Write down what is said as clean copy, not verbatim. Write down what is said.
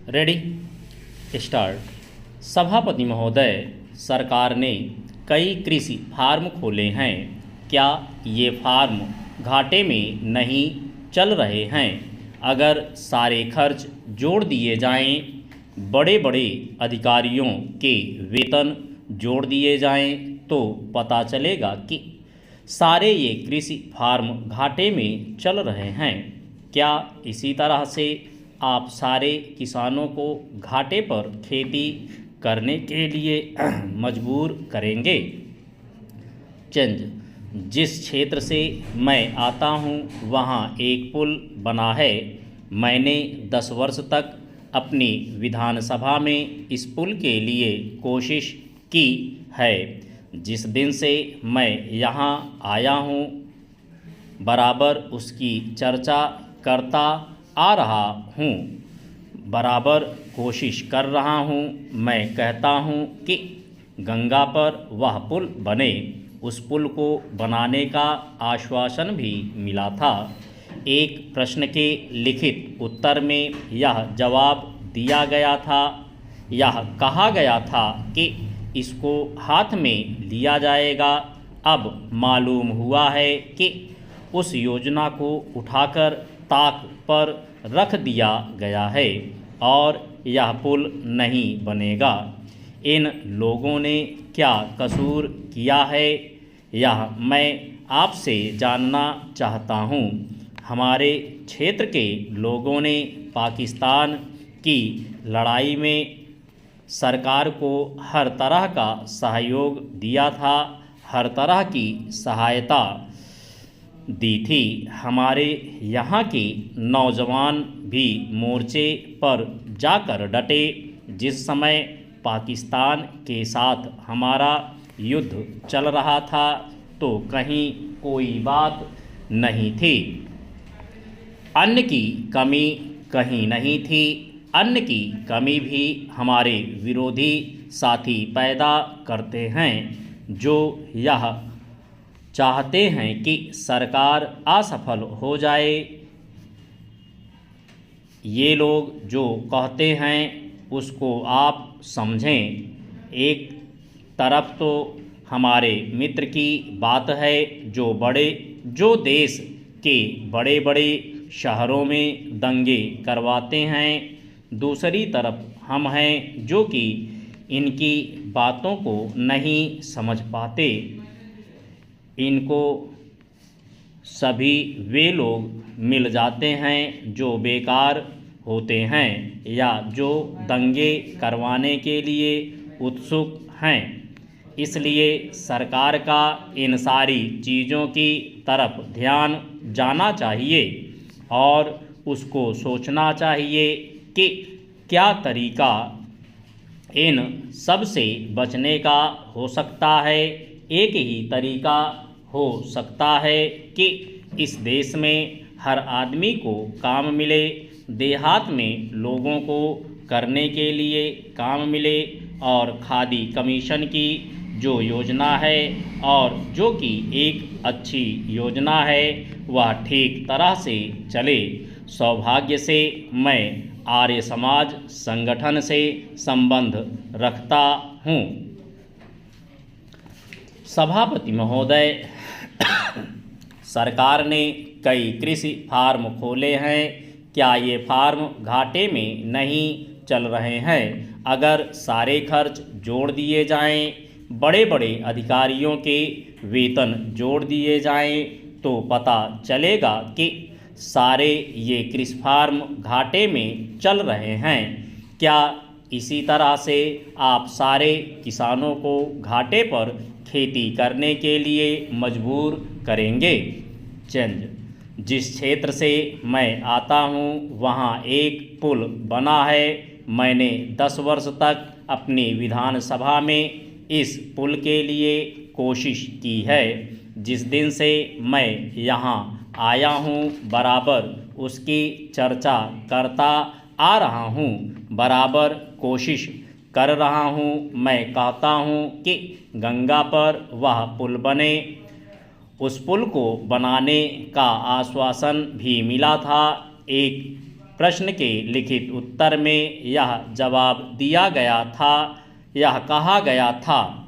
Ready start. सभापति महोदय, सरकार ने कई कृषि फार्म खोले हैं। क्या ये फार्म घाटे में नहीं चल रहे हैं? अगर सारे खर्च जोड़ दिए जाएं, बड़े बड़े अधिकारियों के वेतन जोड़ दिए जाएं, तो पता चलेगा कि सारे ये कृषि फार्म घाटे में चल रहे हैं। क्या इसी तरह से आप सारे किसानों को घाटे पर खेती करने के लिए मजबूर करेंगे? चंद, जिस क्षेत्र से मैं आता हूँ वहाँ एक पुल बना है। मैंने 10 वर्ष तक अपनी विधानसभा में इस पुल के लिए कोशिश की है। जिस दिन से मैं यहाँ आया हूँ बराबर उसकी चर्चा करता आ रहा हूँ, बराबर कोशिश कर रहा हूँ। मैं कहता हूँ कि गंगा पर वह पुल बने। उस पुल को बनाने का आश्वासन भी मिला था। एक प्रश्न के लिखित उत्तर में यह जवाब दिया गया था, यह कहा गया था कि इसको हाथ में लिया जाएगा। अब मालूम हुआ है कि उस योजना को उठाकर ताक पर रख दिया गया है और यह पुल नहीं बनेगा। इन लोगों ने क्या कसूर किया है, यह मैं आपसे जानना चाहता हूँ। हमारे क्षेत्र के लोगों ने पाकिस्तान की लड़ाई में सरकार को हर तरह का सहयोग दिया था, हर तरह की सहायता दी थी। हमारे यहाँ के नौजवान भी मोर्चे पर जाकर डटे। जिस समय पाकिस्तान के साथ हमारा युद्ध चल रहा था तो कहीं कोई बात नहीं थी, अन्न की कमी कहीं नहीं थी। अन्न की कमी भी हमारे विरोधी साथी पैदा करते हैं, जो यह चाहते हैं कि सरकार असफल हो जाए। ये लोग जो कहते हैं उसको आप समझें। एक तरफ तो हमारे मित्र की बात है जो देश के बड़े बड़े शहरों में दंगे करवाते हैं, दूसरी तरफ हम हैं जो कि इनकी बातों को नहीं समझ पाते। इनको सभी वे लोग मिल जाते हैं जो बेकार होते हैं या जो दंगे करवाने के लिए उत्सुक हैं। इसलिए सरकार का इन सारी चीज़ों की तरफ ध्यान जाना चाहिए और उसको सोचना चाहिए कि क्या तरीका इन सब से बचने का हो सकता है। एक ही तरीका हो सकता है कि इस देश में हर आदमी को काम मिले, देहात में लोगों को करने के लिए काम मिले और खादी कमीशन की जो योजना है और जो कि एक अच्छी योजना है वह ठीक तरह से चले। सौभाग्य से मैं आर्य समाज संगठन से संबंध रखता हूँ। सभापति महोदय, सरकार ने कई कृषि फार्म खोले हैं। क्या ये फार्म घाटे में नहीं चल रहे हैं? अगर सारे खर्च जोड़ दिए जाएं, बड़े बड़े अधिकारियों के वेतन जोड़ दिए जाएं, तो पता चलेगा कि सारे ये कृषि फार्म घाटे में चल रहे हैं। क्या इसी तरह से आप सारे किसानों को घाटे पर खेती करने के लिए मजबूर करेंगे? चंद, जिस क्षेत्र से मैं आता हूँ वहाँ एक पुल बना है। मैंने 10 वर्ष तक अपनी विधानसभा में इस पुल के लिए कोशिश की है। जिस दिन से मैं यहाँ आया हूँ बराबर उसकी चर्चा करता आ रहा हूँ, बराबर कोशिश कर रहा हूँ। मैं कहता हूँ कि गंगा पर वह पुल बने। उस पुल को बनाने का आश्वासन भी मिला था। एक प्रश्न के लिखित उत्तर में यह जवाब दिया गया था, यह कहा गया था